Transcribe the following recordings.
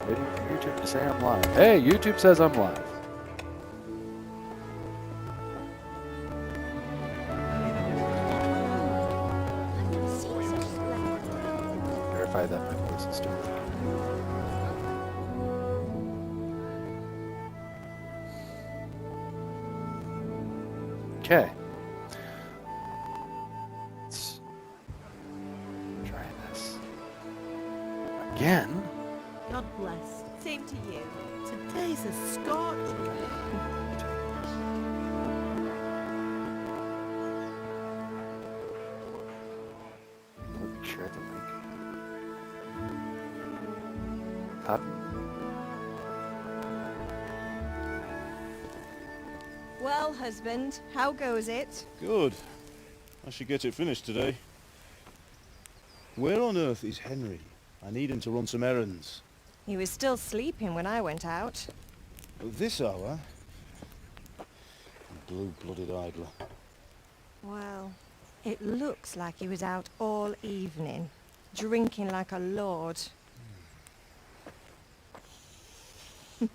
Waiting for YouTube to say I'm live. Hey, YouTube says I'm live. Verify that my voice is still working. Okay. Let's try this again. God bless. Same to you. Today's a scorcher. Share the link. Copy. Well, husband, how goes it? Good. I should get it finished today. Where on earth is Henry? I need him to run some errands. He was still sleeping when I went out. At this hour? Blue-blooded idler. Well, it looks like he was out all evening, drinking like a lord. Go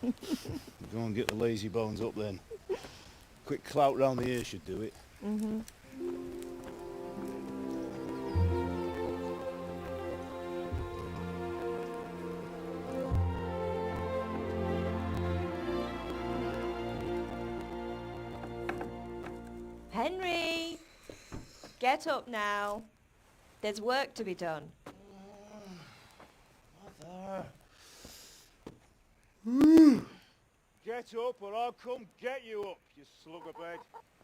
and get the lazy bones up then. Quick clout round the ear should do it. Mm-hmm. Henry! Get up now. There's work to be done. Mother. Get up or I'll come get you up, you slugabed.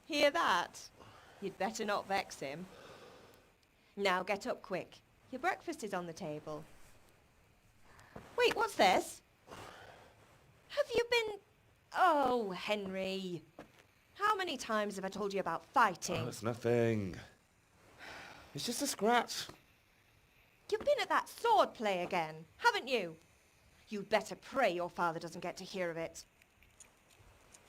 Hear that? You'd better not vex him. Now get up quick. Your breakfast is on the table. Wait, what's this? Have you been... Oh, Henry. How many times have I told you about fighting? Oh, it's nothing. It's just a scratch. You've been at that sword play again, haven't you? You'd better pray your father doesn't get to hear of it.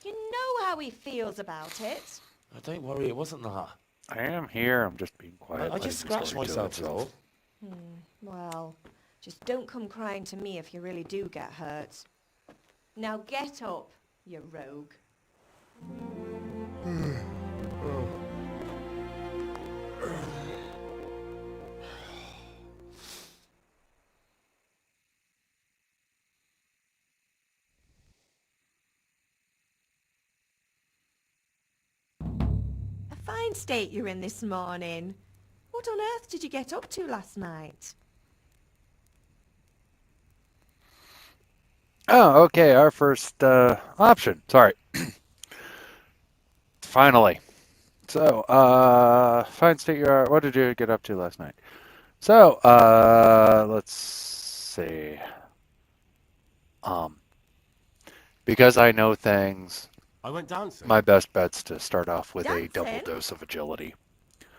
You know how he feels about it. Oh, don't worry, it wasn't that. I am here. I'm just being quiet. I just scratched myself, though. Well, just don't come crying to me if you really do get hurt. Now get up, you rogue. A fine state you're in this morning. What on earth did you get up to last night? Oh, okay. Our first option. Sorry. Finally. So, fine state you are. What did you get up to last night? So, let's see. Because I know things, I went dancing my best bet's to start off with a Dancing? double dose of agility.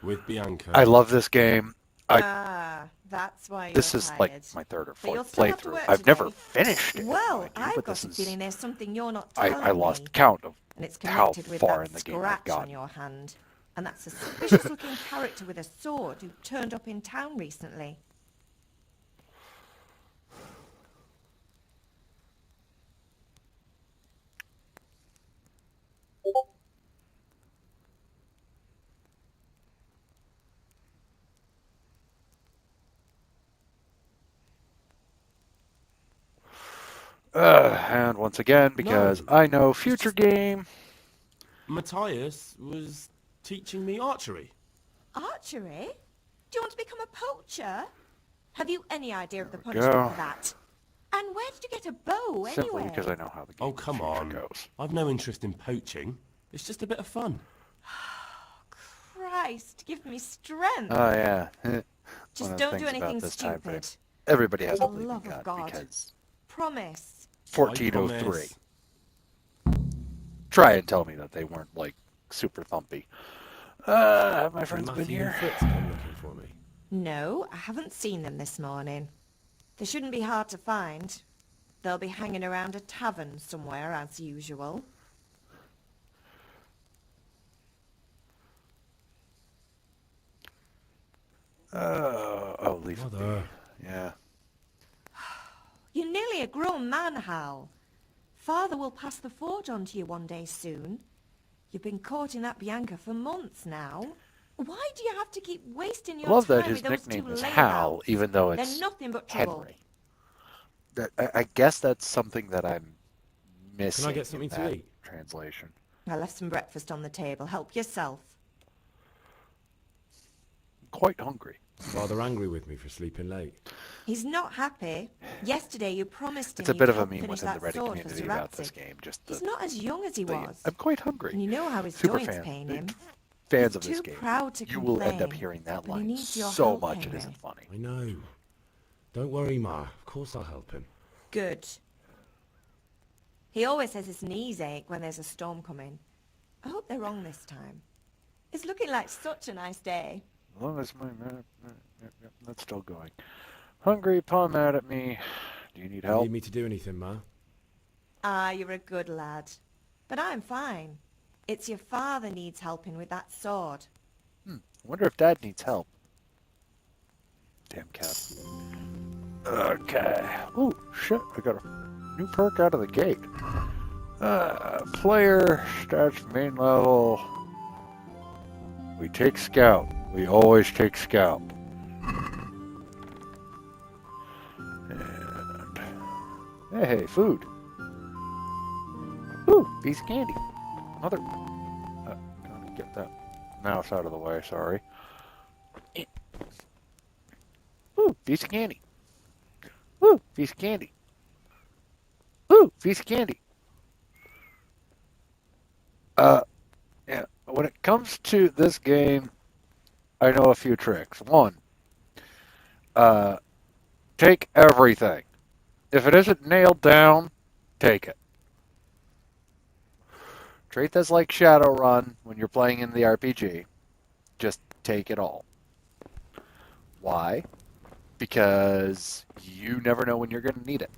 with Bianca. I love this game. That's why you're This is tired. like my third or But you'll fourth still have to playthrough. work I've never today. finished it. Well, mind you, I've but got this a is, feeling there's something you're not telling I lost me. count of And it's how connected with far that in the game I've scratch on gotten. your hand. And that suspicious-looking character with a sword who turned up in town recently. And once again, because No, I know it's future just- game. Matthias was teaching me archery. Archery? Do you want to become a poacher? Have you any idea of the There we punishment go. for that? And where did you get a bow Simply anyway? because I know how the game Oh, come future on. goes. I've no interest in poaching. It's just a bit of fun. Christ, give me strength. Oh yeah. One Just of the don't do things about anything this time frame. stupid. Everybody has For a the belief in love of God God. because Promise. 1403. promise. Try and tell me that they weren't like super thumpy. Have my friends been Matthew and here? Fritz come looking for me. No, I haven't seen them this morning. They shouldn't be hard to find. They'll be hanging around a tavern somewhere as usual. Oh, leave it be. Mother. Yeah. You nearly only a grown man, Hal. Father will pass the forge on to you one day soon. You've been courting that Bianca for months now. Why do you have to keep wasting I your love that time his with those two nickname is layabouts? Hal, even though They're it's nothing but trouble. Henry. I guess that's something that I'm Can missing I get something in to that eat? translation. I left some breakfast on the table. Help yourself. I'm quite hungry. Father angry with me for sleeping late. He's not happy. Yesterday you promised It's him a bit you'd of a help meme finish within the that Reddit sword for community about this Saratsic. game. Just He's not as young as he was. I'm quite hungry. And you know how his Super joints fan. pain him. Fans He's of this too game. proud to You will end up complain, hearing that but he line needs your so help, much it Henry. isn't funny. I know. Don't worry, Ma. Of course I'll help him. Good. He always says his knees ache when there's a storm coming. I hope they're wrong this time. It's looking like such a nice day. As long as that's still going. Hungry, paw mad at me. Do you need You help? need me to do anything, Ma? Ah, you're a good lad. But I'm fine. It's your father needs helping with that sword. I wonder if Dad needs help. Damn cat. Okay. Ooh, shit. I got a new perk out of the gate. Player, stats, main level. We take Scout. We always take Scout. And... Hey, food. Ooh, piece of candy. Mother... gotta get that mouse out of the way, sorry. Ooh, piece of candy. Ooh, piece of candy. Ooh, piece of candy. Yeah, when it comes to this game, I know a few tricks. One, take everything. If it isn't nailed down, take it. Treat this like Shadowrun when you're playing in the RPG. Just take it all. Why? Because you never know when you're going to need it.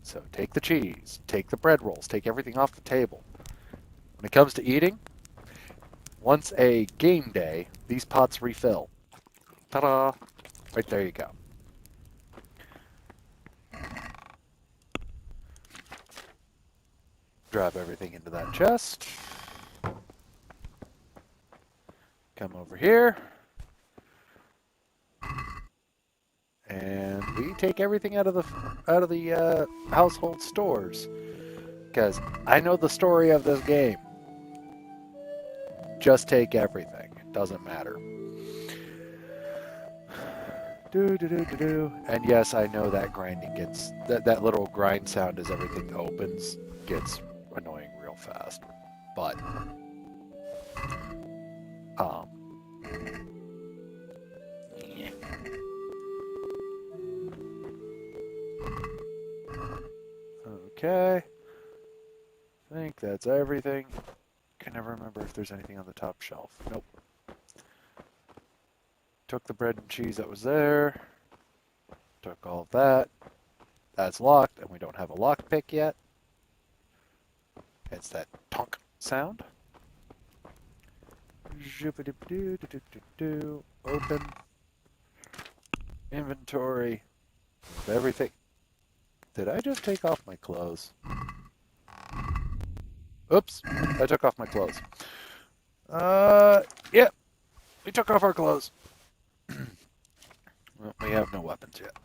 So take the cheese, take the bread rolls, take everything off the table. When it comes to eating, once a game day, these pots refill. Ta-da! Right there you go. Drop everything into that chest. Come over here. And we take everything out of the household stores. Because I know the story of this game. Just take everything. It doesn't matter. And yes, I know that grinding gets... That little grind sound as everything opens gets annoying real fast. But... yeah. Okay. I think that's everything. Can never remember if there's anything on the top shelf. Nope. Took the bread and cheese that was there. Took all of that. That's locked, and we don't have a lockpick yet. It's that tonk sound. Open. Inventory. Everything. Did I just take off my clothes? Oops, I took off my clothes. Yep, we took off our clothes. Well, we have no weapons yet.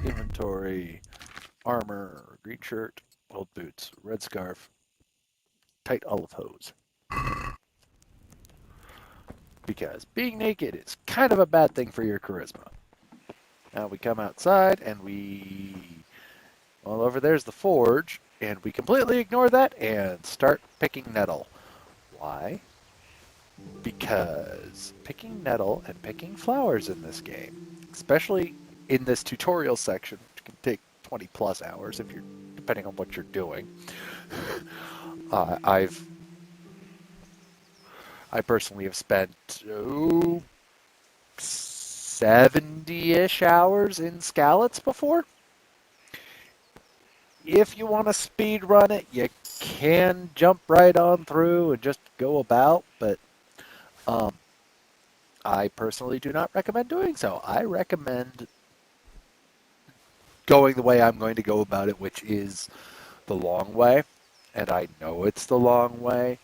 Inventory, armor, green shirt, old boots, red scarf, tight olive hose. Because being naked is kind of a bad thing for your charisma. Now we come outside and well, over there's the forge, and we completely ignore that and start picking nettle. Why? Because picking nettle and picking flowers in this game, especially in this tutorial section, which can take 20 plus hours if you're depending on what you're doing. I personally have spent 70-ish hours in Scallots before. If you want to speed run it, you can jump right on through and just go about, but I personally do not recommend doing so. I recommend going the way I'm going to go about it, which is the long way, and I know it's the long way.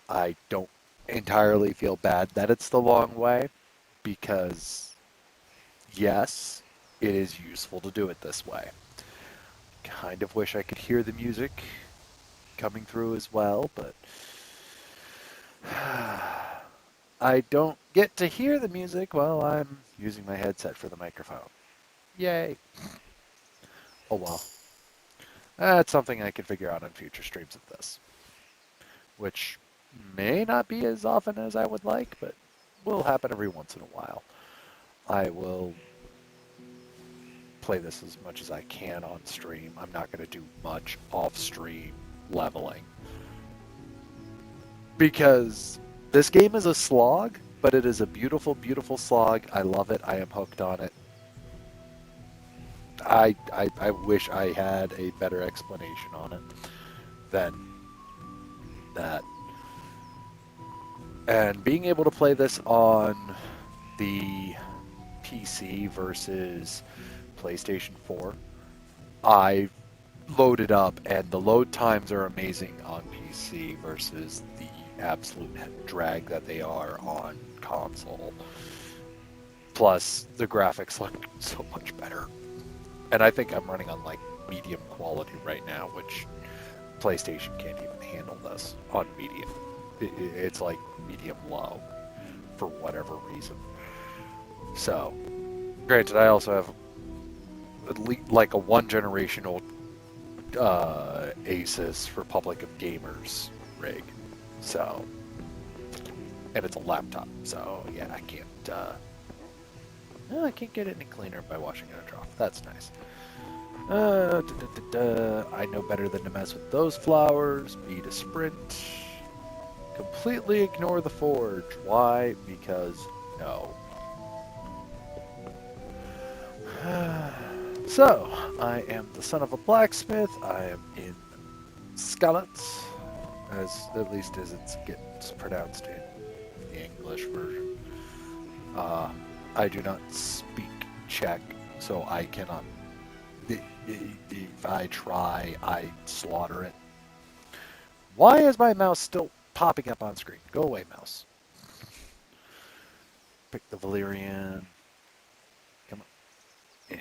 I don't entirely feel bad that it's the long way because, yes, it is useful to do it this way. Kind of wish I could hear the music coming through as well, but I don't get to hear the music while I'm using my headset for the microphone. Yay. Oh well. That's something I can figure out on future streams of this, which may not be as often as I would like, but will happen every once in a while. I will play this as much as I can on stream. I'm not going to do much off-stream leveling because this game is a slog, but it is a beautiful, beautiful slog. I love it. I am hooked on it. I wish I had a better explanation on it than that. And being able to play this on the PC versus PlayStation 4, I loaded up, and the load times are amazing on PC versus the absolute drag that they are on console. Plus, the graphics look so much better. And I think I'm running on like medium quality right now, which PlayStation can't even handle this on medium. It's like medium low for whatever reason. So, granted, I also have at least like a one generation old Asus Republic of Gamers rig. So, and it's a laptop. So yeah, I can't. I can't get it any cleaner by washing it in a trough. That's nice. I know better than to mess with those flowers. B to sprint. Completely ignore the forge. Why? Because no. So, I am the son of a blacksmith. I am in Skalitz, as at least as it gets pronounced in the English version. I do not speak Czech, so I cannot. If I try, I slaughter it. Why is my mouse still popping up on screen? Go away, mouse. Pick the Valerian. Come on.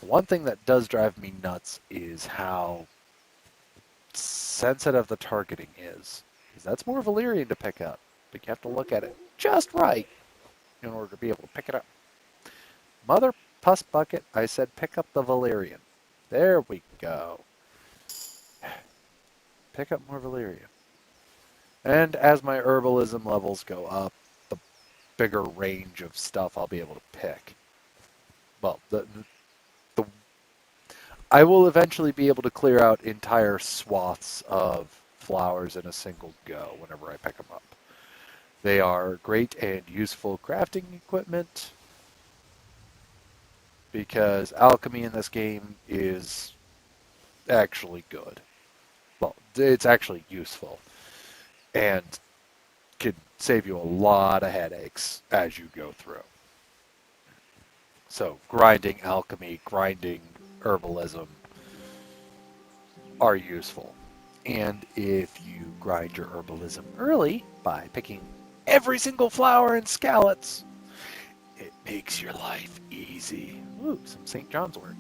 One thing that does drive me nuts is how sensitive the targeting is. Because that's more Valerian to pick up. But you have to look at it just right in order to be able to pick it up. Mother Puss Bucket, I said pick up the Valerian. There we go. Pick up more Valerian. And as my herbalism levels go up, the bigger range of stuff I'll be able to pick. Well, I will eventually be able to clear out entire swaths of flowers in a single go whenever I pick them up. They are great and useful crafting equipment because alchemy in this game is actually good. Well, it's actually useful and can save you a lot of headaches as you go through. So grinding alchemy, grinding herbalism are useful. And if you grind your herbalism early by picking every single flower in Skalitz, it makes your life easy. Ooh, some St. John's wort.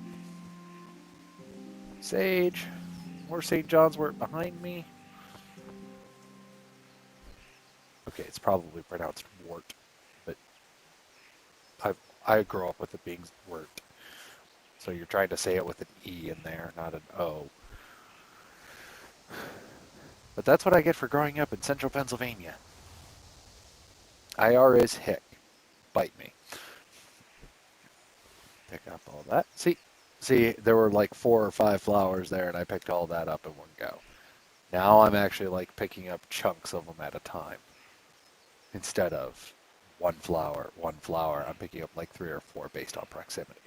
Sage. More St. John's wort behind me. Okay, it's probably pronounced wort, but I grew up with it being wort. So you're trying to say it with an E in there, not an O. But that's what I get for growing up in central Pennsylvania. IR is hick. Bite me. Pick up all that. See, there were like 4 or 5 flowers there, and I picked all that up in one go. Now I'm actually like picking up chunks of them at a time. Instead of one flower, I'm picking up like 3 or 4 based on proximity.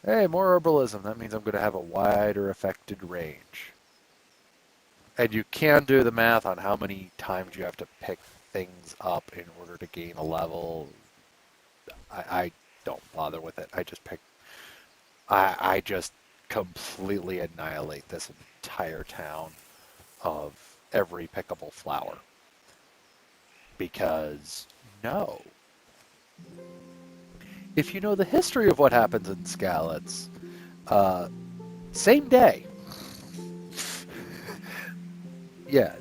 Hey, more herbalism. That means I'm going to have a wider affected range. And you can do the math on how many times you have to pick things up in order to gain a level. I don't bother with it. I just completely annihilate this entire town of every pickable flower. Because, no. If you know the history of what happens in Skalitz, same day. Yeah,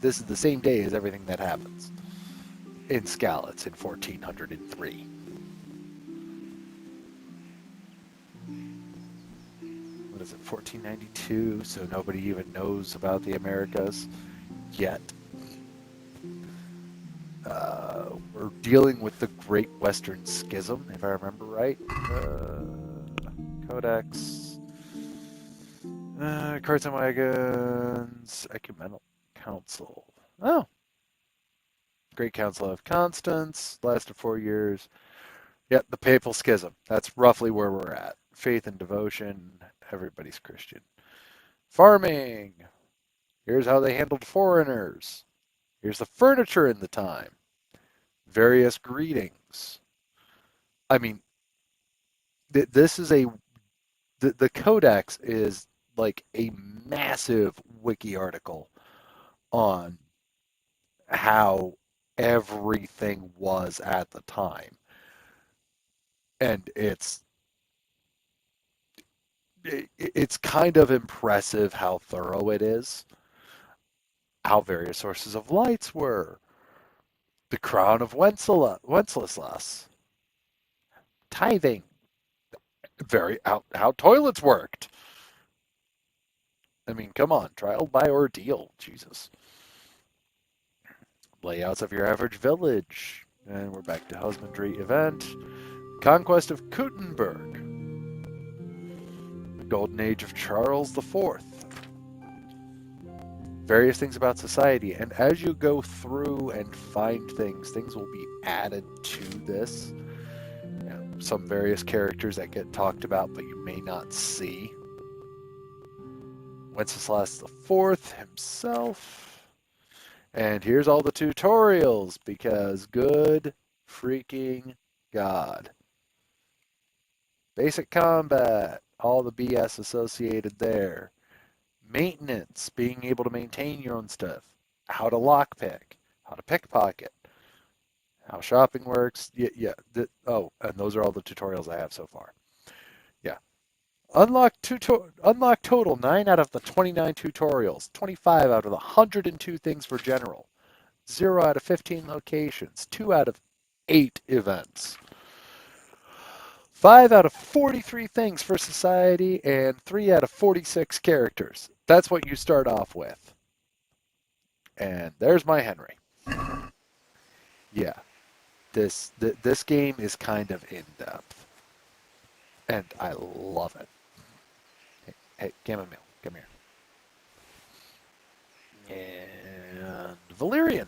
this is the same day as everything that happens in Skalitz in 1403. What is it, 1492? So nobody even knows about the Americas yet. We're dealing with the Great Western Schism, if I remember right. Codex. Carts and Wagons. Ecumenical Council. Oh. Great Council of Constance. Lasted 4 years. Yep, the Papal Schism. That's roughly where we're at. Faith and devotion. Everybody's Christian. Farming. Here's how they handled foreigners. Here's the furniture in the time. Various greetings. I mean, this is the Codex is like a massive wiki article on how everything was at the time. And it's kind of impressive how thorough it is, how various sources of lights were, the crown of Wenceslas, tithing, how toilets worked. I mean, come on, trial by ordeal, Jesus. Layouts of your average village, and we're back to husbandry event. Conquest of Kuttenberg, the golden age of Charles IV. Various things about society, and as you go through and find things will be added to this. You know, some various characters that get talked about, but you may not see. Wenceslas IV himself. And here's all the tutorials, because good freaking God. Basic combat, all the BS associated there. Maintenance, being able to maintain your own stuff. How to lockpick, how to pickpocket, how shopping works. Oh, and those are all the tutorials I have so far. Yeah. Unlock total 9 out of the 29 tutorials, 25 out of the 102 things for general, 0 out of 15 locations, 2 out of 8 events, 5 out of 43 things for society, and 3 out of 46 characters. That's what you start off with. And there's my Henry. Yeah. This game is kind of in-depth. And I love it. Hey, Chamomile, come here. And Valerian.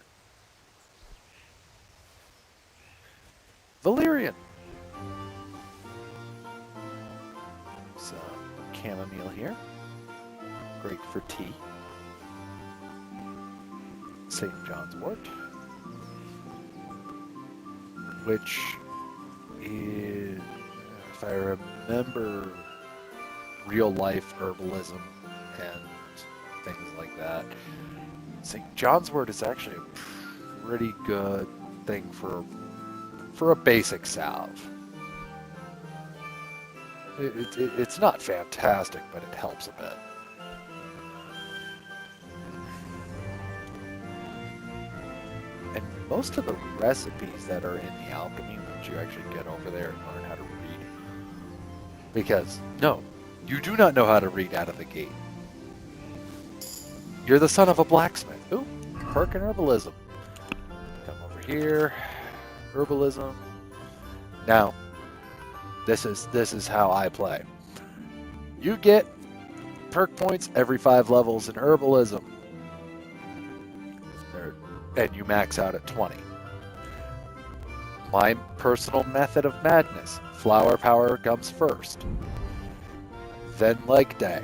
Some chamomile here. Great for tea. St. John's Wort, which is, if I remember, real life herbalism and things like that. St. John's Wort is actually a pretty good thing for a basic salve. It's not fantastic, but it helps a bit. And most of the recipes that are in the alchemy, once you actually get over there and learn how to read. Because, no, you do not know how to read out of the gate. You're the son of a blacksmith. Ooh, perk and herbalism. Come over here. Herbalism. Now, this is how I play. You get perk points every 5 levels in herbalism. And you max out at 20. My personal method of madness. Flower power comes first. Then leg day.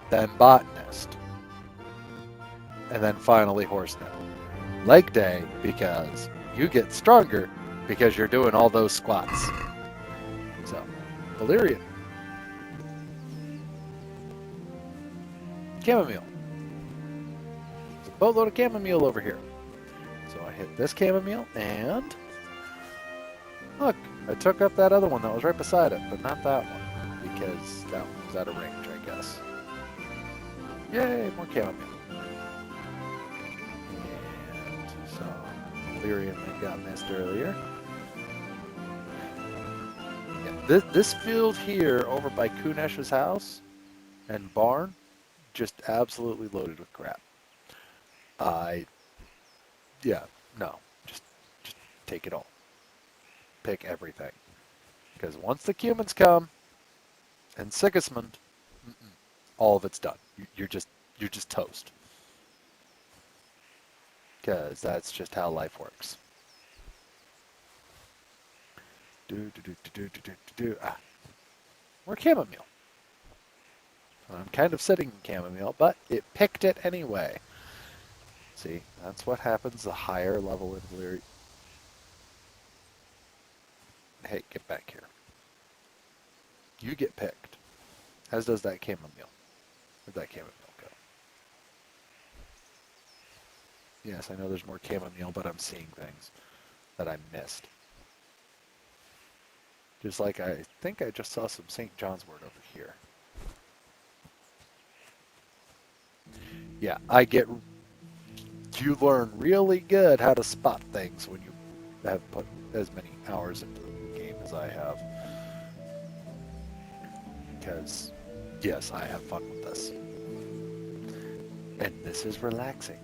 Then botanist. And then finally horseman. Leg day because you get stronger because you're doing all those squats. So Valerian. Chamomile. There's a boatload of chamomile over here. So I hit this chamomile, and look, I took up that other one that was right beside it, but not that one, because that one was out of range, I guess. Yay, more chamomile. And so, Valerian that got missed earlier. Yeah, this field here over by Kunesh's house and barn, just absolutely loaded with crap. Yeah, no, just take it all. Pick everything. Because once the humans come, and Sigismund, all of it's done. You're just toast. Because that's just how life works. More chamomile. I'm kind of sitting in chamomile, but it picked it anyway. See, that's what happens the higher level in Valyria. Hey, get back here. You get picked. As does that chamomile. Where'd that chamomile go? Yes, I know there's more chamomile, but I'm seeing things that I missed. Just like I think I just saw some St. John's wort over here. Yeah, you learn really good how to spot things when you have put as many hours into the game as I have. Because, yes, I have fun with this. And this is relaxing.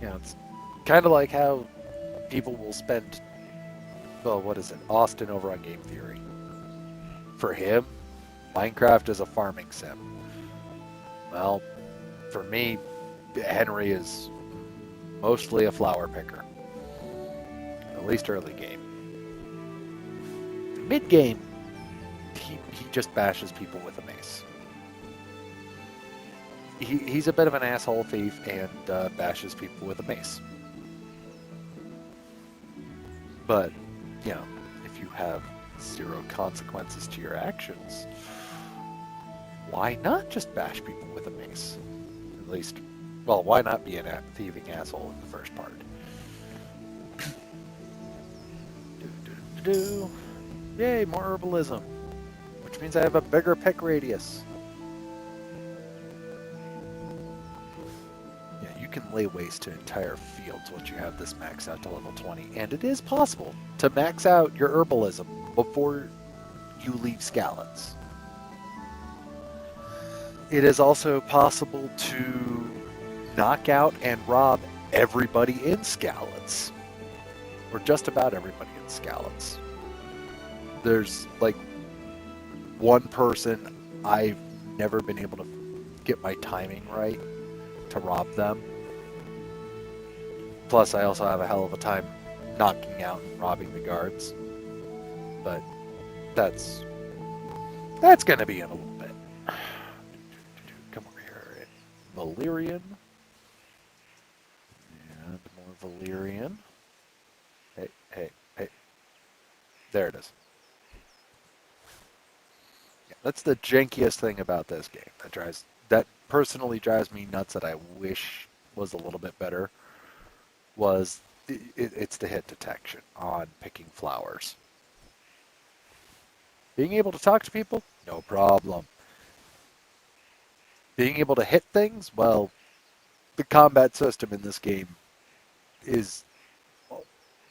You know, it's kind of like how people will spend, well, what is it, Austin over on Game Theory. For him, Minecraft is a farming sim. Well, for me, Henry is mostly a flower picker. At least early game. Mid game, he just bashes people with a mace. He's a bit of an asshole thief and bashes people with a mace. But, you know, if you have zero consequences to your actions, why not just bash people with a mace? At least, well, why not be a thieving asshole in the first part? Yay, more herbalism. Which means I have a bigger pick radius. Yeah, you can lay waste to entire fields once you have this maxed out to level 20. And it is possible to max out your herbalism before you leave Scallots. It is also possible to knock out and rob everybody in Scallots. Or just about everybody in Scallots. There's like one person I've never been able to get my timing right to rob them. Plus I also have a hell of a time knocking out and robbing the guards. But that's gonna be in a little bit. Come over here. Valerian. And more Valerian. Hey. There it is. Yeah, that's the jankiest thing about this game. That personally drives me nuts that I wish was a little bit better. It's the hit detection on picking flowers. Being able to talk to people, no problem. Being able to hit things, well, the combat system in this game is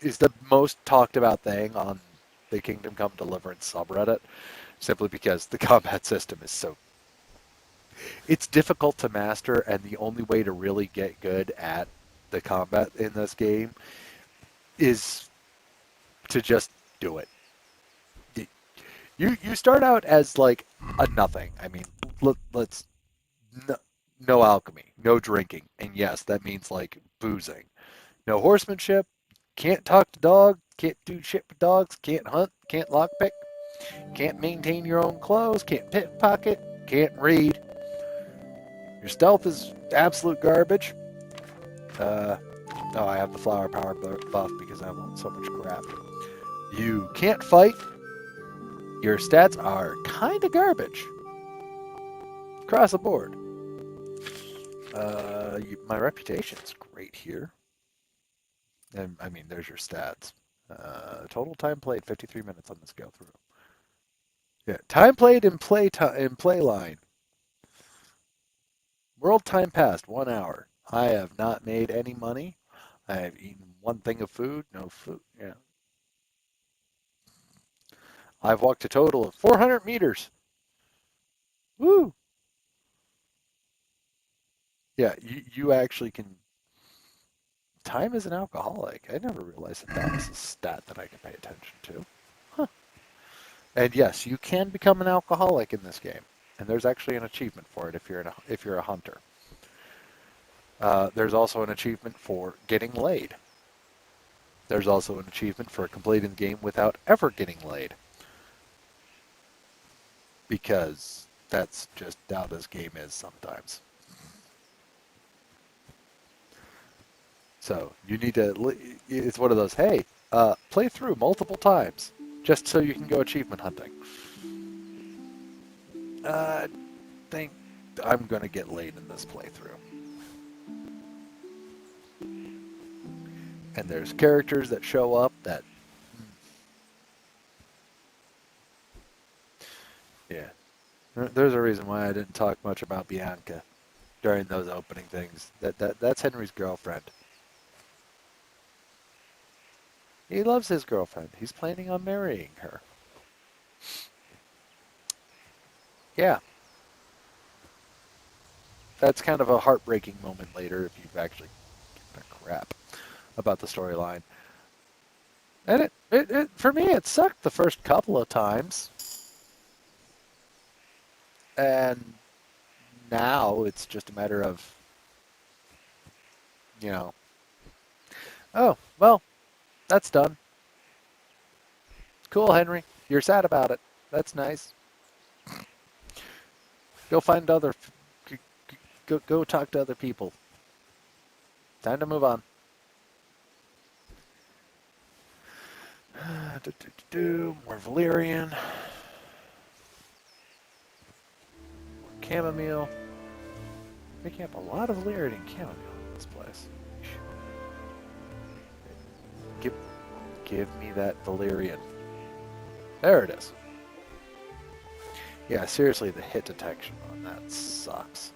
the most talked about thing on the Kingdom Come Deliverance subreddit, simply because the combat system is so... It's difficult to master, and the only way to really get good at the combat in this game is to just do it. You start out as like a nothing. I mean, let's no alchemy, no drinking, and yes, that means like boozing. No horsemanship, can't talk to dogs, can't do shit with dogs, can't hunt, can't lockpick, can't maintain your own clothes, can't pickpocket, can't read. Your stealth is absolute garbage. I have the flower power buff because I want so much crap. You can't fight. your stats are kind of garbage across the board. My reputation's great here. And I mean, there's your stats. Total time played 53 minutes on this go through. Yeah, time played in play line. World time passed 1 hour. I have not made any money. I have eaten one thing of food, no food. Yeah. I've walked a total of 400 meters. Woo! Yeah, you actually can. Time is an alcoholic. I never realized that was a stat that I could pay attention to. Huh. And yes, you can become an alcoholic in this game, and there's actually an achievement for it if you're a hunter. There's also an achievement for getting laid. There's also an achievement for completing the game without ever getting laid. Because that's just how this game is sometimes. So you need to, it's one of those, hey, play through multiple times just so you can go achievement hunting. I think I'm going to get laid in this playthrough. And there's characters that show up that, yeah. There's a reason why I didn't talk much about Bianca during those opening things. That's Henry's girlfriend. He loves his girlfriend. He's planning on marrying her. Yeah. That's kind of a heartbreaking moment later if you've actually given a crap about the storyline. And it for me, it sucked the first couple of times. And now it's just a matter of, oh, well, that's done. Cool, Henry. You're sad about it. That's nice. Go find go talk to other people. Time to move on. More valerian. More chamomile. Picking up a lot of valerian and chamomile in this place. Give me that valerian. There it is. Yeah, seriously, the hit detection on that sucks.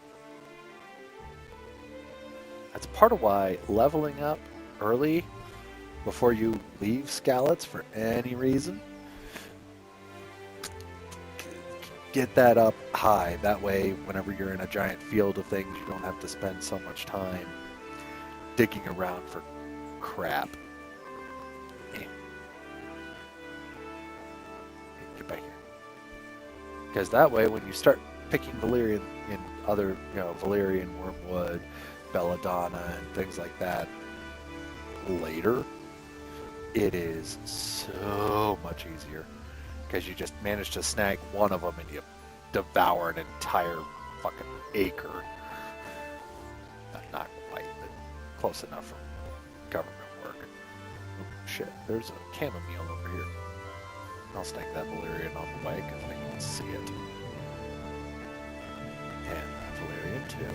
That's part of why leveling up early before you leave Scallots for any reason, get that up high. That way, whenever you're in a giant field of things, you don't have to spend so much time digging around for crap. Get back here. Because that way, when you start picking valerian in other, valerian, wormwood, belladonna, and things like that later, it is so much easier. Because you just manage to snag one of them and you devour an entire fucking acre. Not quite, but close enough for government work. Oh, shit, there's a chamomile over here. I'll snag that valerian on the way because I can see it. And valerian too.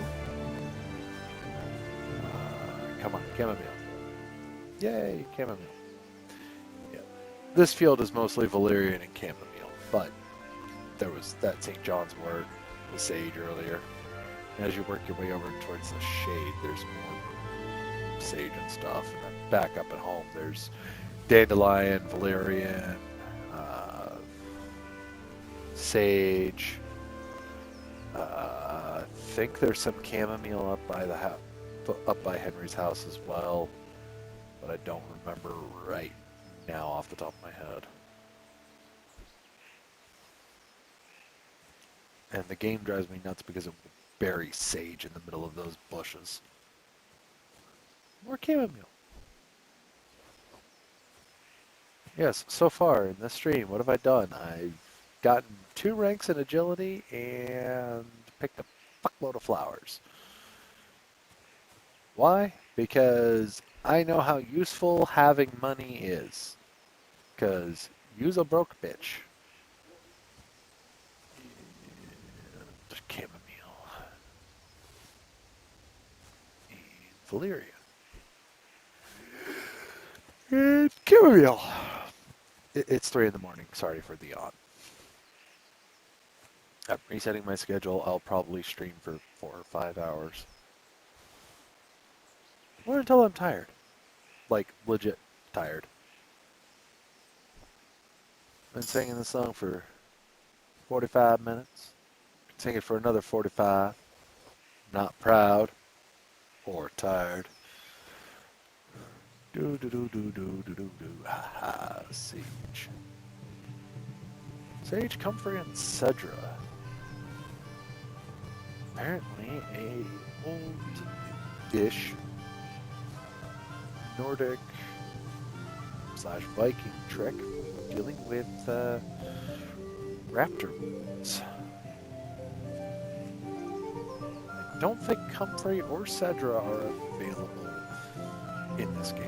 Come on, chamomile. Yay, chamomile. Yeah. This field is mostly valerian and chamomile, but there was that St. John's wort, the sage earlier. And as you work your way over towards the shade, there's more sage and stuff. And then back up at home, there's dandelion, valerian, sage. I think there's some chamomile up by Henry's house as well, but I don't remember right now off the top of my head. And the game drives me nuts because it will bury sage in the middle of those bushes. More chamomile. Yes, so far in this stream, what have I done? I've gotten 2 ranks in agility and picked a fuckload of flowers. Why? Because I know how useful having money is. Because you's a broke bitch. chamomile. And valerian. And chamomile. It's 3 in the morning. Sorry for the yawn. I'm resetting my schedule. I'll probably stream for 4 or 5 hours. Or until I'm tired. Like, legit tired. Been singing the song for 45 minutes. Sing it for another 45. Not proud or tired. Do do do do do do do do. Ha ha. Sage. Sage, comfrey, and cedra. Apparently a old-ish Nordic / Viking trick for dealing with raptor wounds. I don't think comfrey or cedra are available in this game.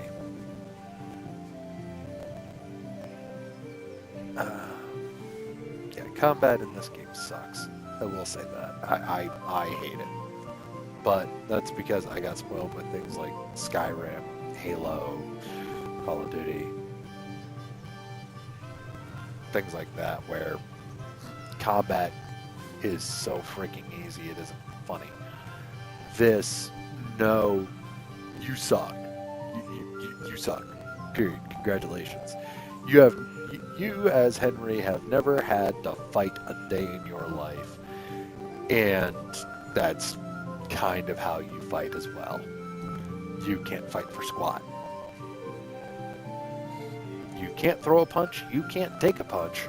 Yeah, combat in this game sucks. I will say that. I hate it. But that's because I got spoiled with things like Skyrim, Halo, Call of Duty, things like that, where combat is so freaking easy it isn't funny. This, no, you suck. You suck. Period. Congratulations. You as Henry have never had to fight a day in your life, and that's kind of how you fight as well. You can't fight for squat. You can't throw a punch. You can't take a punch.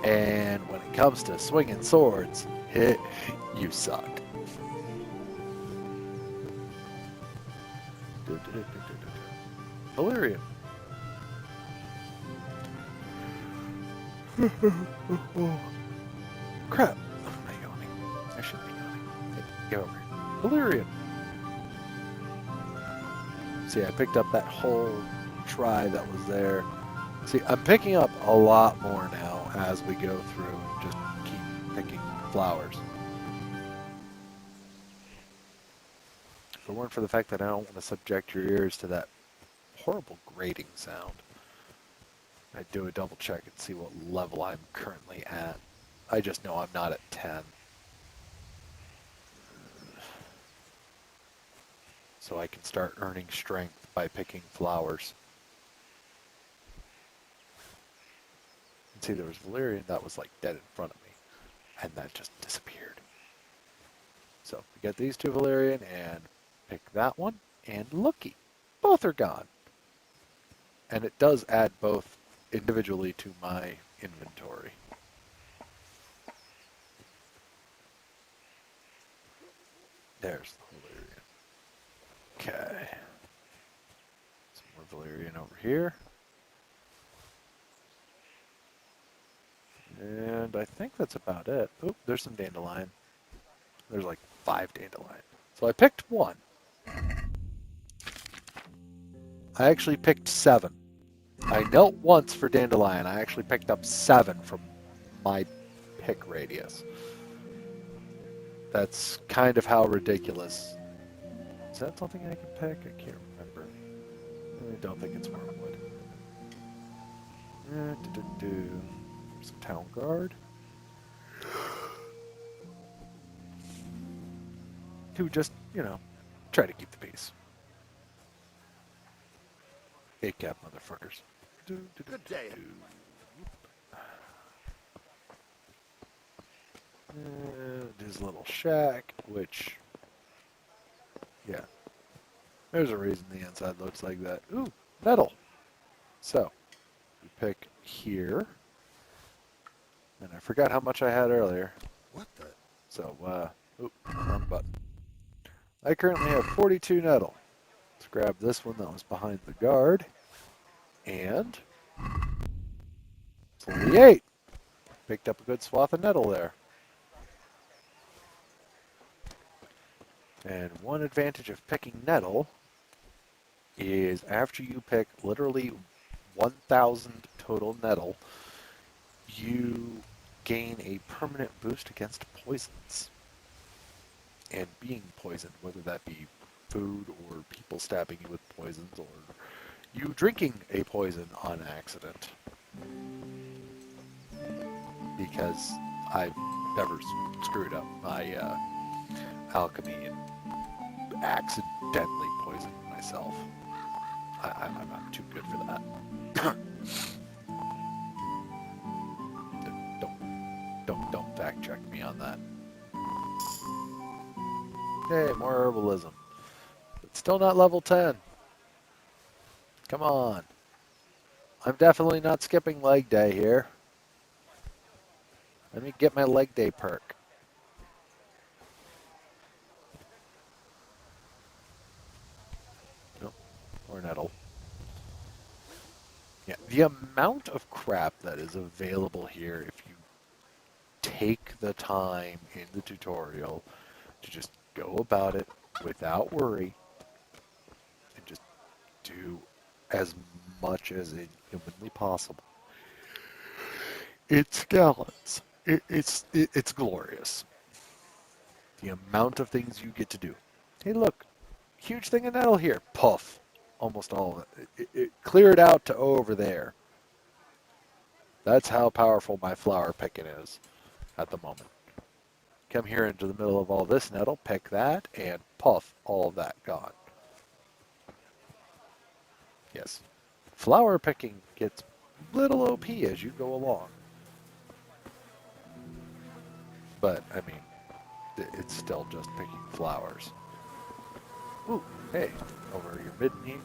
And when it comes to swinging swords, you suck. Valerian. Crap. Am I yawning? I shouldn't be yawning. Hey, get over here. Valerian. See, I picked up that whole try that was there. See, I'm picking up a lot more now as we go through and just keep picking flowers. If it weren't for the fact that I don't want to subject your ears to that horrible grating sound, I'd do a double check and see what level I'm currently at. I just know I'm not at 10. So I can start earning strength by picking flowers. And see, there was valerian that was like dead in front of me, and that just disappeared. So we got these 2 valerian and pick that one, and looky, both are gone. And it does add both individually to my inventory. There's the valerian. Okay. Some more valerian over here. And I think that's about it. Oop, there's some dandelion. There's like 5 dandelion. So I picked 1. I actually picked 7. I knelt once for dandelion. I actually picked up 7 from my pick radius. That's kind of how ridiculous. Is that something I can pick? I can't remember. I don't think it's wormwood. Some town guard. Who just, try to keep the peace. Big cap motherfuckers. Good day. His little shack, which, yeah. There's a reason the inside looks like that. Ooh, metal. So, we pick here. And I forgot how much I had earlier. What the? So, wrong button. I currently have 42 nettle. Let's grab this one that was behind the guard. And 48. Picked up a good swath of nettle there. And one advantage of picking nettle is after you pick literally 1,000 total nettle, you gain a permanent boost against poisons. And being poisoned, whether that be food or people stabbing you with poisons or you drinking a poison on accident. Because I've never screwed up my alchemy and accidentally poisoned myself. I'm not too good for that. Don't fact check me on that. Okay, more herbalism. But still not level 10. Come on. I'm definitely not skipping leg day here. Let me get my leg day perk. Nope, or nettle. Yeah, the amount of crap that is available here if you take the time in the tutorial to just go about it without worry and just do as much as is humanly possible. It's gallons. It's glorious. The amount of things you get to do. Hey, look, huge thing of nettle here. Puff. Almost all of it. It cleared out to over there. That's how powerful my flower picking is at the moment. Come here into the middle of all this nettle, pick that, and puff, all of that gone. Yes. Flower picking gets little OP as you go along. But, I mean, it's still just picking flowers. Ooh, hey, over your midden here.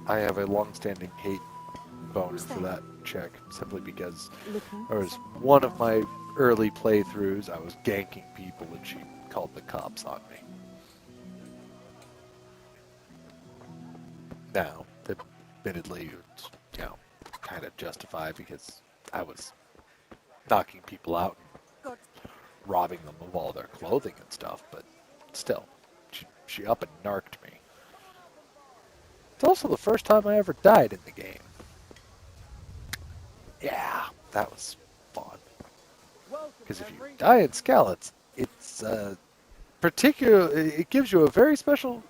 I have a long-standing hate boner for that chick, simply because there was one of my early playthroughs, I was ganking people and she called the cops on me. Now, admittedly, it's, kind of justified because I was knocking people out and robbing them of all their clothing and stuff, but still, she up and narked me. It's also the first time I ever died in the game. Yeah, that was fun. Because if you die in Skallets, it's it gives you a very special...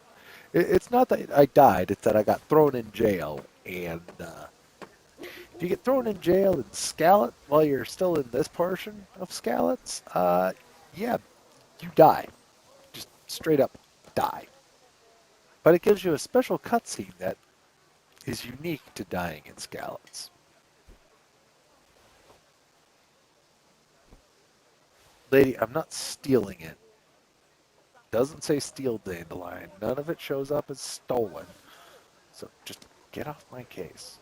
It's not that I died, it's that I got thrown in jail, and if you get thrown in jail in Skallet while you're still in this portion of Skallets, yeah, you die. Just straight up die. But it gives you a special cutscene that is unique to dying in Skallets. Lady, I'm not stealing it. Doesn't say steal Dandelion. None of it shows up as stolen. So just get off my case.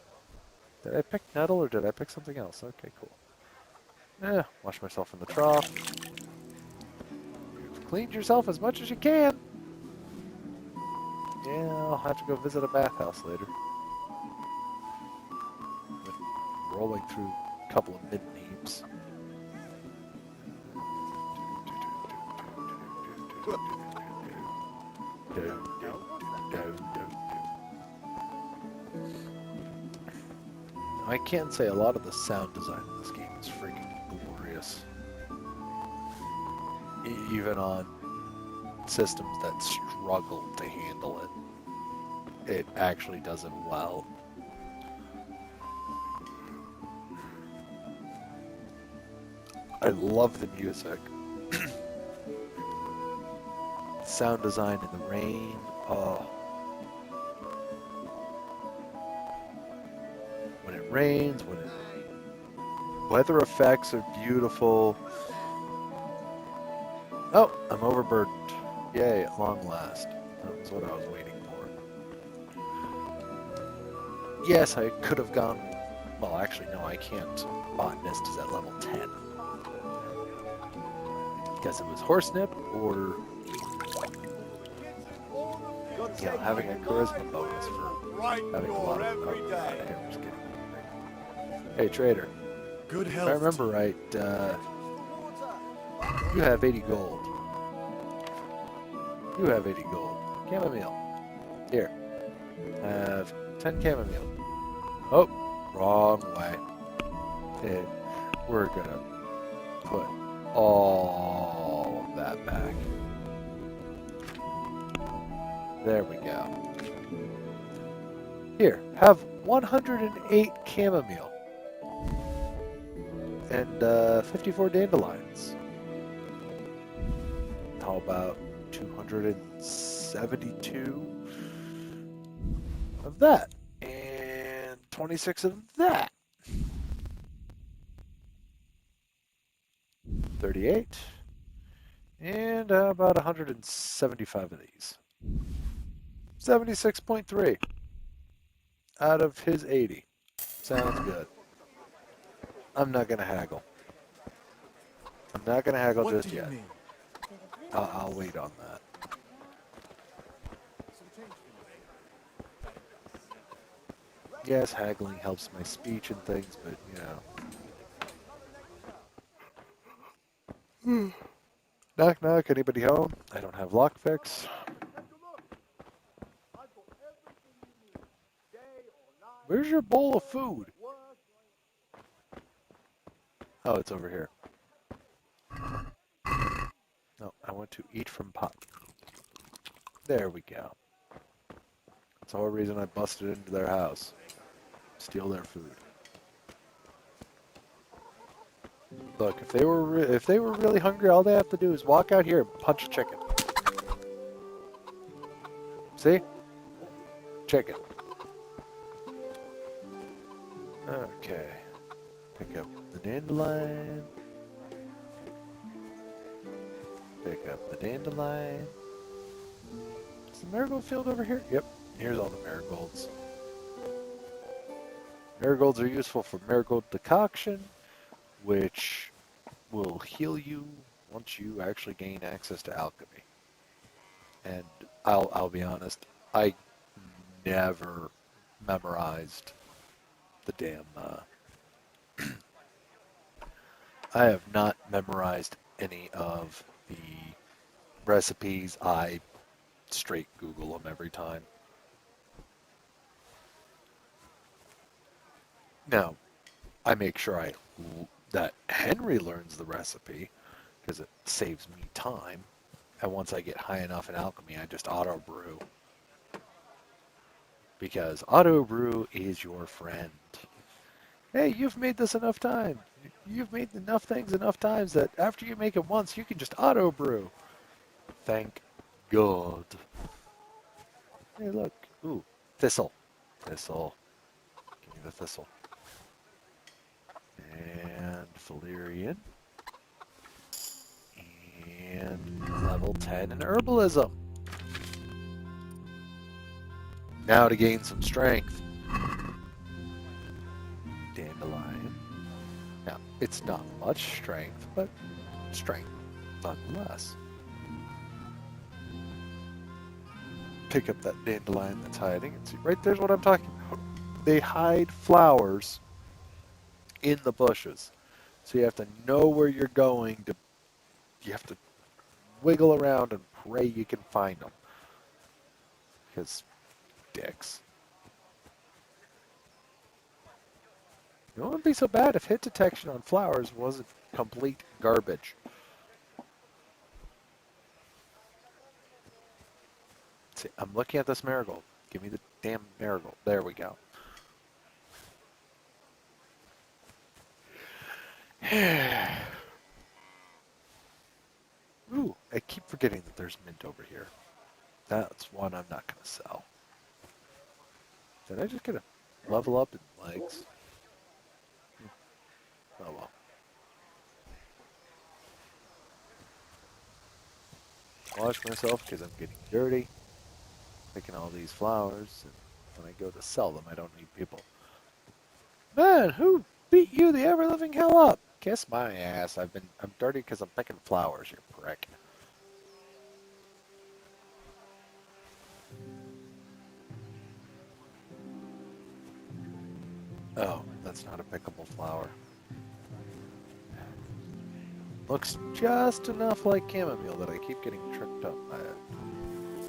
Did I pick nettle or did I pick something else? Okay, cool. Wash myself in the trough. You've cleaned yourself as much as you can. Yeah, I'll have to go visit a bathhouse later. Rolling through a couple of midden heaps. I can say a lot of the sound design in this game is freaking glorious. Even on systems that struggle to handle it, it actually does it well. I love the music. Sound design in the rain. Oh. When it rains, weather effects are beautiful. Oh, I'm overburdened. Yay, at long last. That was what I was waiting for. Yes, I could have gone... Well, actually, no, I can't. Botanist is at level 10. Because it was Horsenip or... having a charisma bonus for having a lot of... I'm just kidding. Hey, trader. Good If health. I remember right, you have 80 gold. You have 80 gold. Chamomile. Here. Have 10 chamomile. Oh, wrong way. And we're gonna put all of that back. There we go. Here, have 108 chamomile and 54 dandelions. How about 272 of that and 26 of that? 38 and about 175 of these. 76.3 out of his 80. Sounds good. I'm not gonna haggle. I'm not gonna haggle What just do you yet. mean? I'll wait on that. Yes, haggling helps my speech and things, but you know. Knock knock, anybody home? I don't have lockpicks. Where's your bowl of food? Oh, it's over here. No, I want to eat from pot. There we go. That's the whole reason I busted into their house. Steal their food. Look, if they were really hungry, all they have to do is walk out here and punch a chicken. See? Chicken. Okay. Pick up the dandelion. Pick up the dandelion. Is the marigold field over here? Yep. Here's all the marigolds. Marigolds are useful for marigold decoction, which will heal you once you actually gain access to alchemy. And I'll be honest, I never memorized the damn. I have not memorized any of the recipes. I straight Google them every time. Now, I make sure that Henry learns the recipe because it saves me time. And once I get high enough in alchemy, I just auto brew. Because auto brew is your friend. Hey, you've made this enough time. You've made enough things enough times that after you make it once, you can just auto brew. Thank God. Hey, look. Ooh, thistle. Thistle. Give me the thistle. And Valerian. And level 10 in Herbalism. Now to gain some strength. Dandelion. Now, it's not much strength, but strength nonetheless. Pick up that dandelion that's hiding. And see, right there's what I'm talking about. They hide flowers in the bushes. So you have to know where you're going to. You have to wiggle around and pray you can find them. Because dicks. It wouldn't be so bad if hit detection on flowers wasn't complete garbage. See, I'm looking at this marigold. Give me the damn marigold. There we go. Ooh, I keep forgetting that there's mint over here. That's one I'm not going to sell. Did I just get a level up in legs? Oh well. Wash myself because I'm getting dirty. Picking all these flowers, and when I go to sell them, I don't need people. Man, who beat you the ever-living hell up? Kiss my ass. I'm dirty because I'm picking flowers, you prick. Oh, that's not a pickable flower. Looks just enough like chamomile that I keep getting tricked up by it.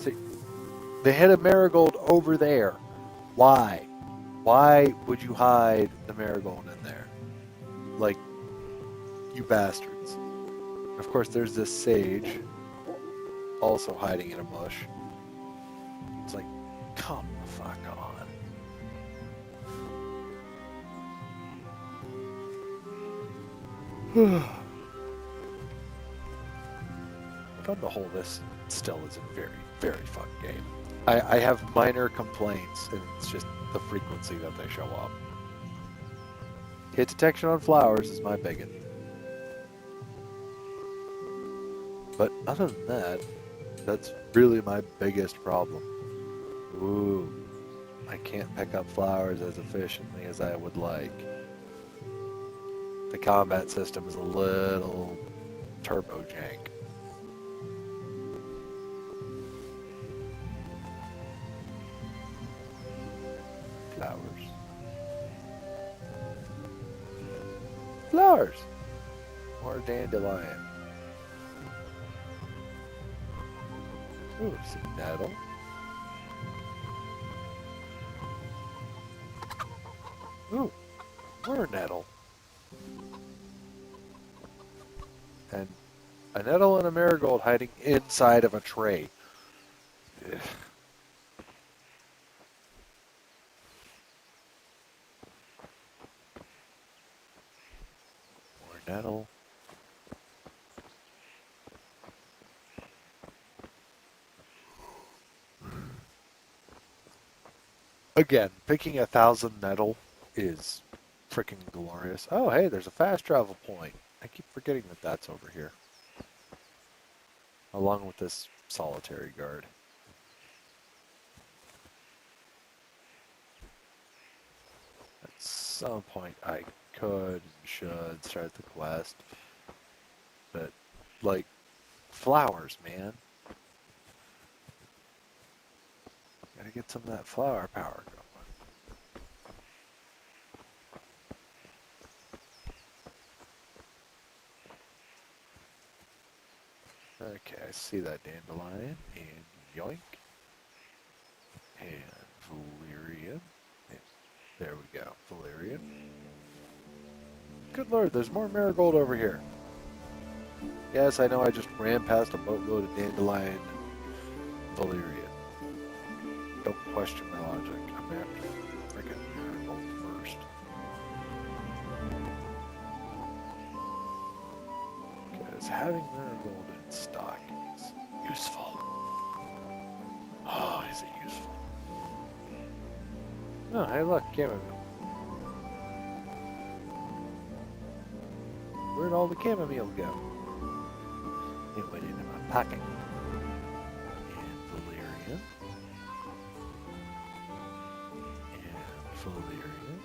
See, they hid a marigold over there. Why? Why would you hide the marigold in there? Like, you bastards. Of course, there's this sage also hiding in a bush. It's like, come the fuck on. But on the whole, this still is a very, very fun game. I have minor complaints, and it's just the frequency that they show up. Hit detection on flowers is my biggest. But other than that, that's really my biggest problem. Ooh, I can't pick up flowers as efficiently as I would like. The combat system is a little turbo jank. Flowers. Flowers! More dandelion. Ooh, some nettle. Ooh, more nettle. And a nettle and a marigold hiding inside of a tray. Ugh. More nettle. Again, picking 1,000 nettle is freaking glorious. Oh, hey, there's a fast travel point. I keep forgetting that that's over here. Along with this solitary guard. At some point, I could and should start the quest. But, like, flowers, man. Gotta get some of that flower power going. Okay, I see that dandelion, and yoink, and valerian. Yeah, there we go, valerian. Good lord, there's more marigold over here. Yes, I know I just ran past a boatload of dandelion and valerian. Don't question my logic. I'm after freaking marigold first. Because having marigold in stock is useful. Oh, is it useful? Oh, hey look, chamomile. Where'd all the chamomile go? It went into my pocket. And valerian. And valerian.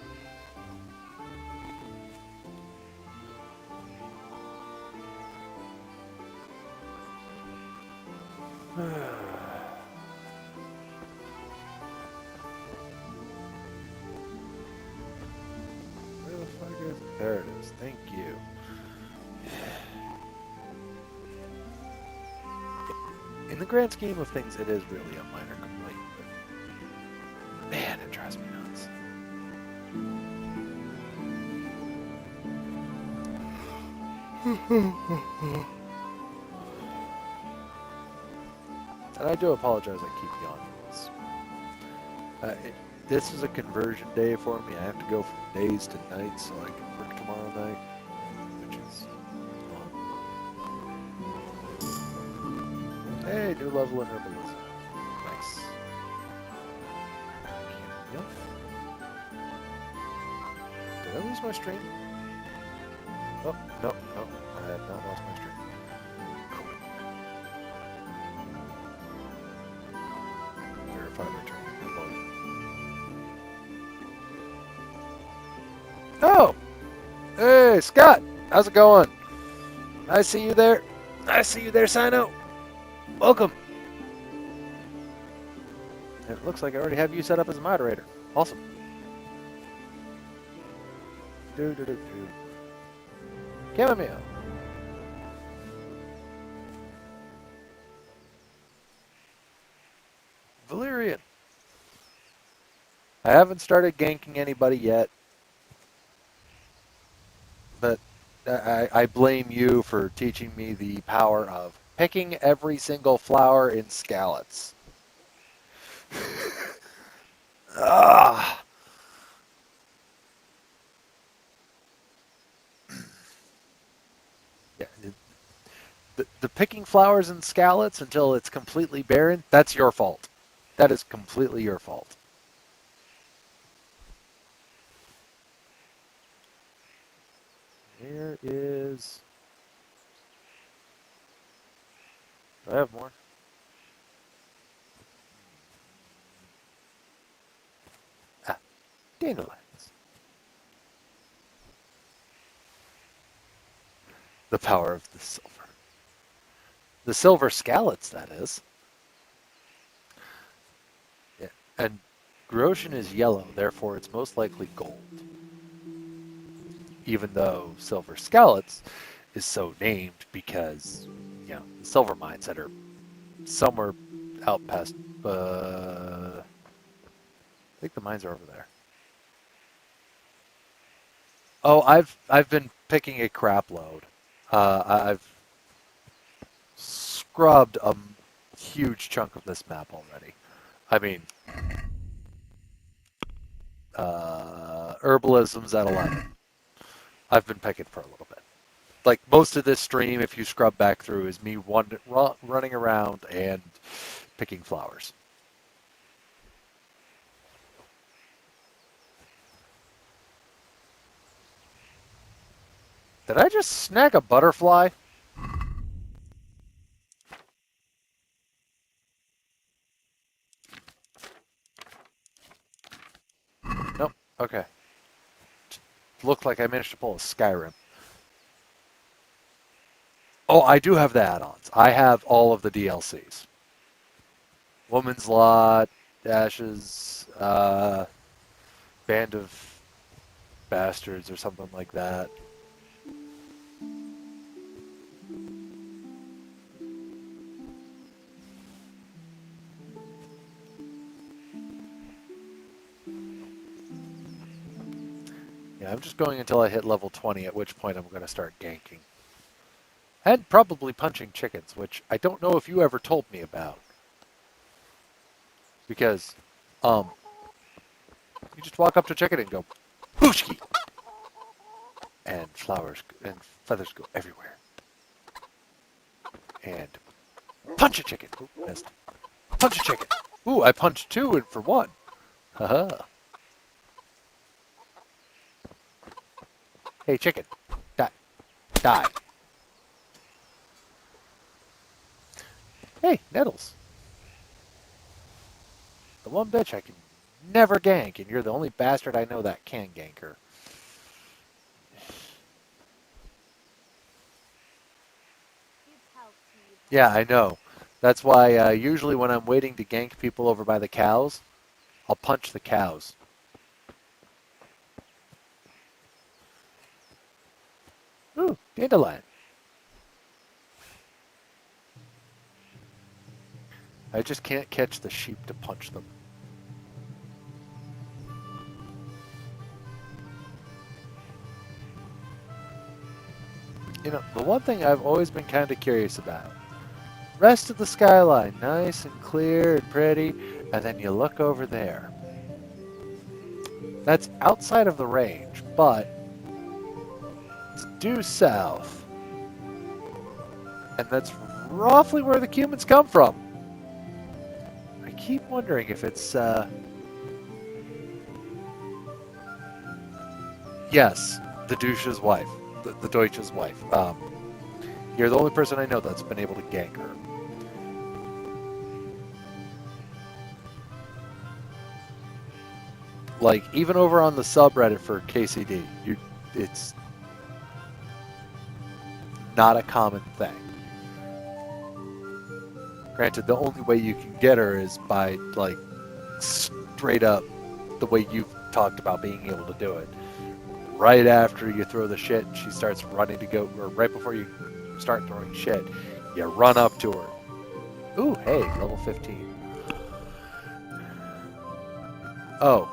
Where the fuck is it? There it is. Thank you. In the grand scheme of things, it is really a minor complaint, but man, it drives me nuts. And I do apologize, I keep yawning. This is a conversion day for me. I have to go from days to nights so I can work tomorrow night, which is fun. Hey, new level in Herbalism. Nice. Yep. Did I lose my stream? Oh, no, I have not lost my stream. Verify return. Oh! Hey, Scott! How's it going? I see you there. I see you there, Sino. Welcome. It looks like I already have you set up as a moderator. Awesome. Chamomile. Valerian. I haven't started ganking anybody yet. but I blame you for teaching me the power of picking every single flower in scallops. Ah. Yeah, the picking flowers and scallops until it's completely barren, that's your fault. That is completely your fault. There is... Do I have more? Ah, dandelions. The power of the silver. The silver scallops, that is. Yeah. And Grosjean is yellow, therefore it's most likely gold. Even though silver scallops is so named because, you know, the silver mines that are somewhere out past, I think the mines are over there. Oh, I've been picking a crap load. I've scrubbed a huge chunk of this map already. I mean, Herbalism's at 11. I've been picking for a little bit. Like most of this stream, if you scrub back through, is me running around and picking flowers. Did I just snag a butterfly? Nope. Okay. Looked like I managed to pull a Skyrim. Oh, I do have the add-ons. I have all of the DLCs. Woman's Lot, Ashes, Band of Bastards or something like that. Yeah, I'm just going until I hit level 20, at which point I'm going to start ganking. And probably punching chickens, which I don't know if you ever told me about. Because, you just walk up to a chicken and go, Booshki! And flowers and feathers go everywhere. And punch a chicken. Ooh, missed. Punch a chicken. Ooh, I punched two and for one. Haha. Hey, chicken. Die. Die. Hey, Nettles. The one bitch I can never gank, and you're the only bastard I know that can gank her. Yeah, I know. That's why usually when I'm waiting to gank people over by the cows, I'll punch the cows. Ooh, Dandelion. I just can't catch the sheep to punch them. You know, the one thing I've always been kind of curious about. Rest of the skyline, nice and clear and pretty, and then you look over there. That's outside of the range, but it's due south. And that's roughly where the humans come from. I keep wondering if it's, yes, the douche's wife, the Deutsch's wife. You're the only person I know that's been able to gank her. Like, even over on the subreddit for KCD, it's not a common thing. Granted, the only way you can get her is by, like, straight up the way you've talked about being able to do it. Right after you throw the shit, she starts running to go, or right before you start throwing shit, you run up to her. Ooh, hey, level 15. Oh.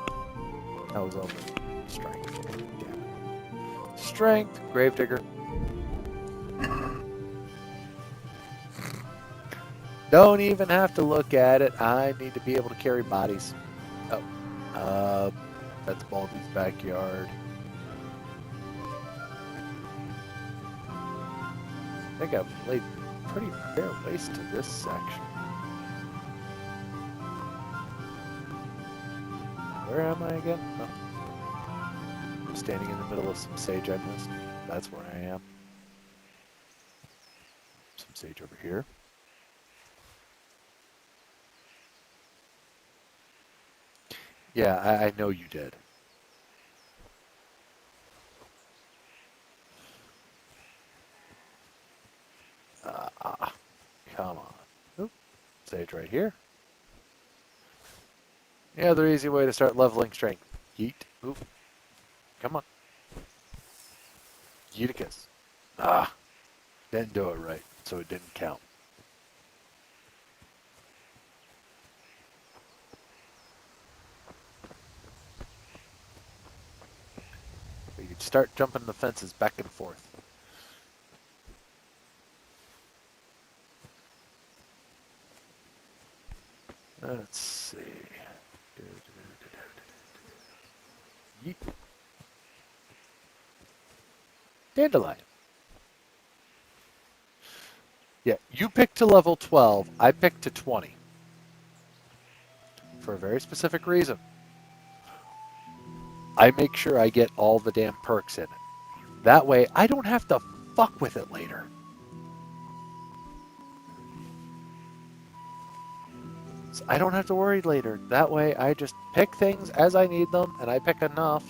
That was over. Strength. Damn it. Strength, Gravedigger. Don't even have to look at it. I need to be able to carry bodies. Oh, that's Baldy's backyard. I think I've laid pretty fair waste to this section. Where am I again? Oh. I'm standing in the middle of some sage I missed. That's where I am. Some sage over here. Yeah, I know you did. Come on. Oop, sage right here. The other easy way to start leveling strength. Yeet. Oop. Come on. Yeeticus. Didn't do it right, so it didn't count. So you'd start jumping the fences back and forth. Let's see. Yeet. Dandelion. Yeah, you picked to level 12. I picked to 20. For a very specific reason. I make sure I get all the damn perks in it. That way, I don't have to fuck with it later. So I don't have to worry later. That way, I just pick things as I need them, and I pick enough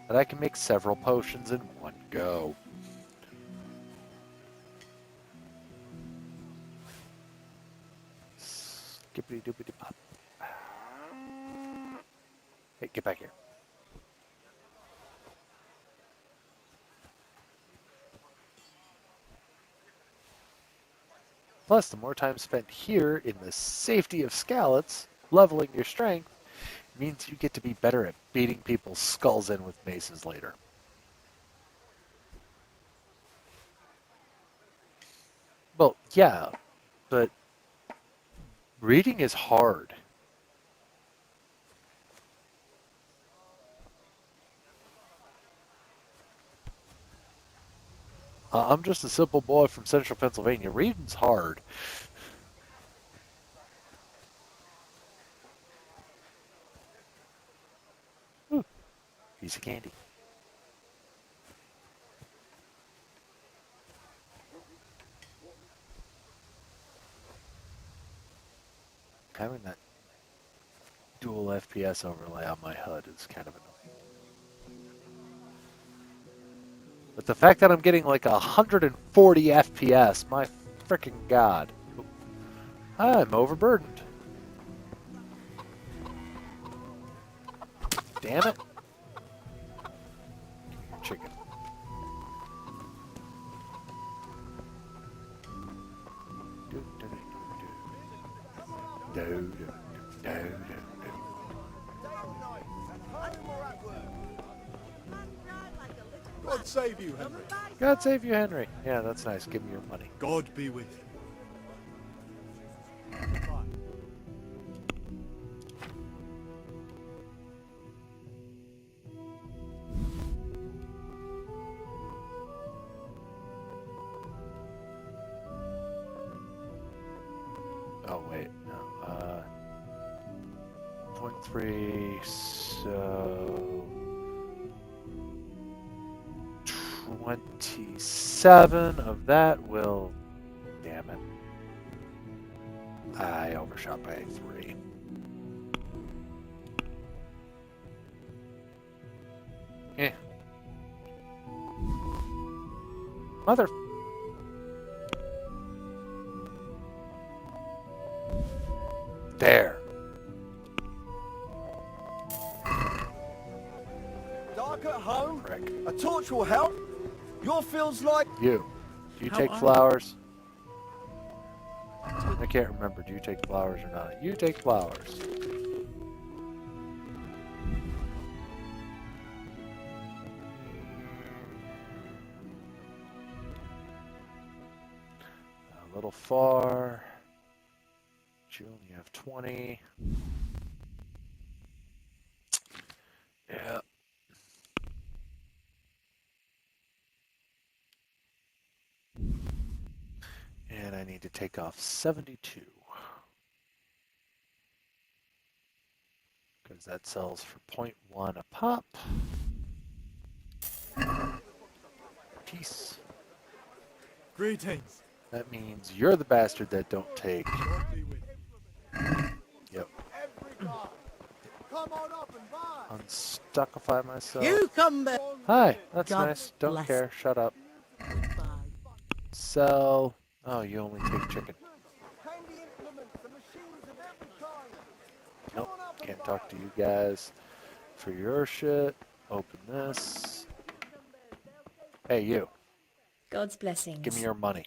that I can make several potions in one go. Skippity doopity pop. Hey, get back here. Plus, the more time spent here in the safety of Scallots, leveling your strength, means you get to be better at beating people's skulls in with maces later. Well, yeah, but reading is hard. I'm just a simple boy from central Pennsylvania. Reading's hard. Ooh, piece of candy. Having that dual FPS overlay on my HUD is kind of annoying. But the fact that I'm getting like 140 FPS, my freaking god. I'm overburdened. Damn it. Give me your chicken. God save you, Henry. God save you, Henry. Yeah, that's nice. Give me your money. God be with you. Oh, wait. No. 0.3, so... 27 of that will... Damn it. I overshot by 3. Eh. Mother... There. Dark at home? Frick. A torch will help. Your feels like... You. Do you How take are you? flowers? I can't remember. Do you take flowers or not? You take flowers. a little far. But you only have 20. Yeah. And I need to take off 72. Because that sells for 0.1 a pop. Peace. Greetings. That means you're the bastard that don't take. God be with you. Yep. Every guy. Come on up and buy. Unstuckify myself. You come back. Hi, that's God nice. Don't bless. care. Shut up. Bye. Sell. Oh, you only take chicken. Handy implements and machines of every kind. Come Nope. on up and Can't buy. talk to you guys for your shit. Open this. Hey, you. God's blessings. Give me your money.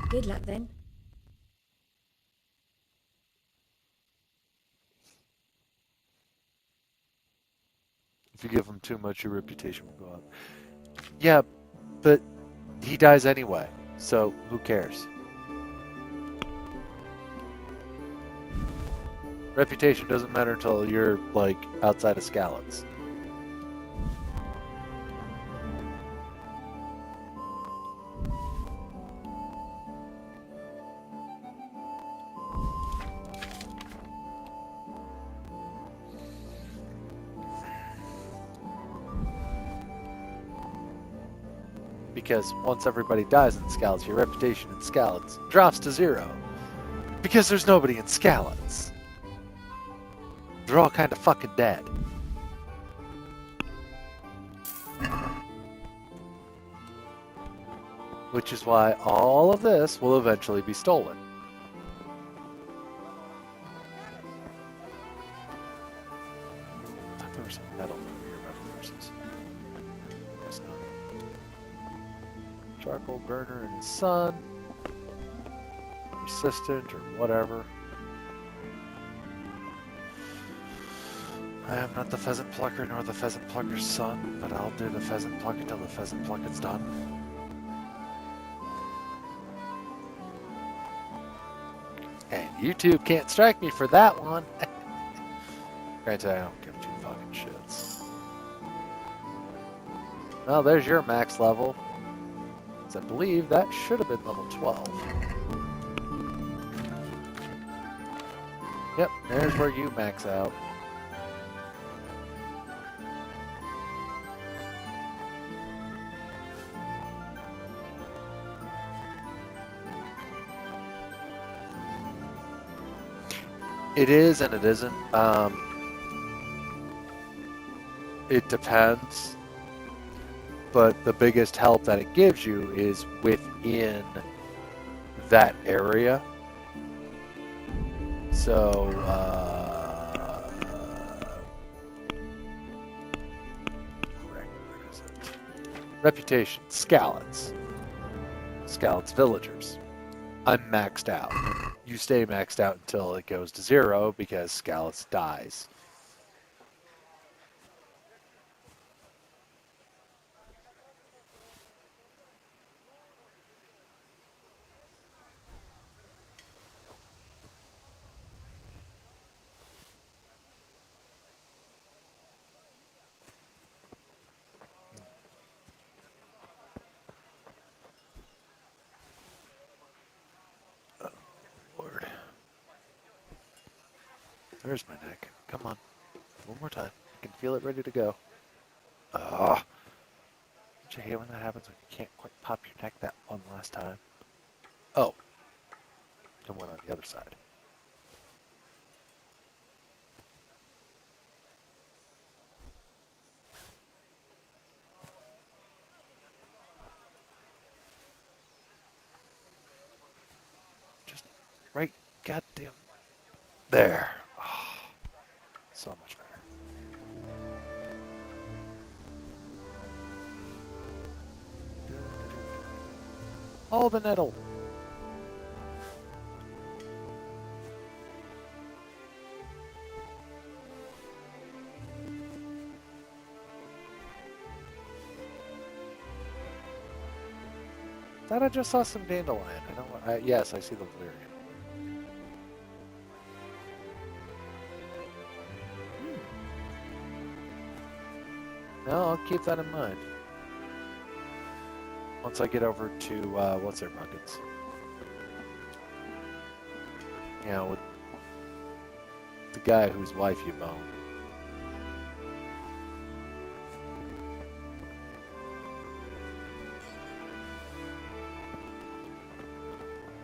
Good luck then. If you give him too much, your reputation will go up. Yeah, but he dies anyway, so who cares? Reputation doesn't matter until you're, like, outside of Scallops. Because once everybody dies in Scallops, your reputation in Scallops drops to 0. Because there's nobody in Scallops. They're all kind of fucking dead. Which is why all of this will eventually be stolen. I thought there was some metal over here about horses. Guess not. Charcoal burner and his son. Persistent or whatever. I am not the pheasant plucker nor the pheasant plucker's son, but I'll do the pheasant pluck until the pheasant pluck is done. And YouTube can't strike me for that one. Granted, I don't give two fucking shits. Well, there's your max level. 'Cause I believe that should have been level 12. Yep, there's where you max out. It is and it isn't. It depends. But the biggest help that it gives you is within that area. So, where is it? Reputation, Scallops. Scallops villagers. I'm maxed out. You stay maxed out until it goes to 0 because Scallops dies. Lord. There's my neck. Come on. One more time. I can feel it ready to go. Ugh. Don't you hate when that happens when you can't quite pop your neck that one last time? Oh. And one on the other side. Just right goddamn there. Oh, so much better. Oh, the nettle. thought I just saw some dandelion. I know. Yes, I see the valerian. No, I'll keep that in mind. Once I get over to, what's their buckets? You know, with the guy whose wife you bone.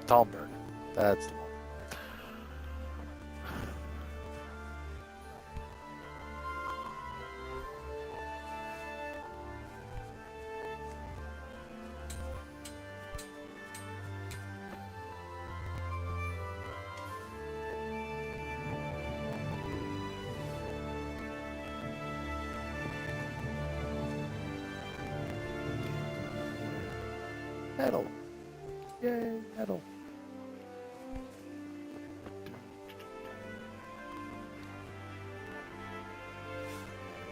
Talberg. That's the one. Metal. Yay, metal.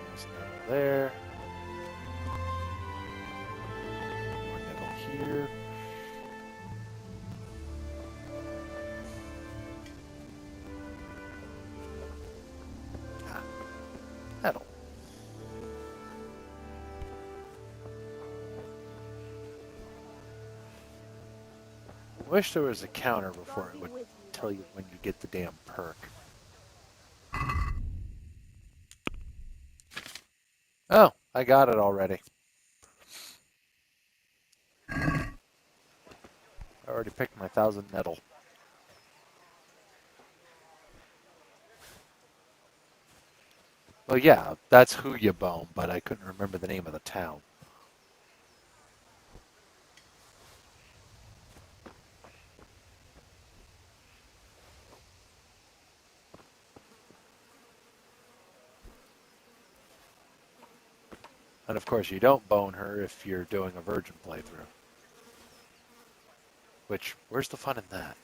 There's metal there. More metal here. Ah, metal. I wish there was a counter before it would tell you when you get the damn perk. Oh, I got it already. I already picked my 1,000 metal. Well, yeah, that's who you bone, but I couldn't remember the name of the town. And of course, you don't bone her if you're doing a virgin playthrough. Which, where's the fun in that?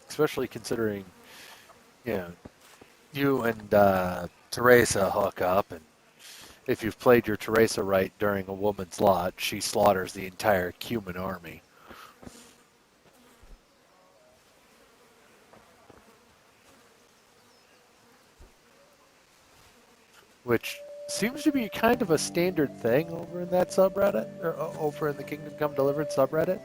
Especially considering, you know, you and Teresa hook up, and if you've played your Teresa right during a woman's lot, she slaughters the entire Cuman army. Which seems to be kind of a standard thing over in that subreddit, or over in the Kingdom Come Deliverance subreddit.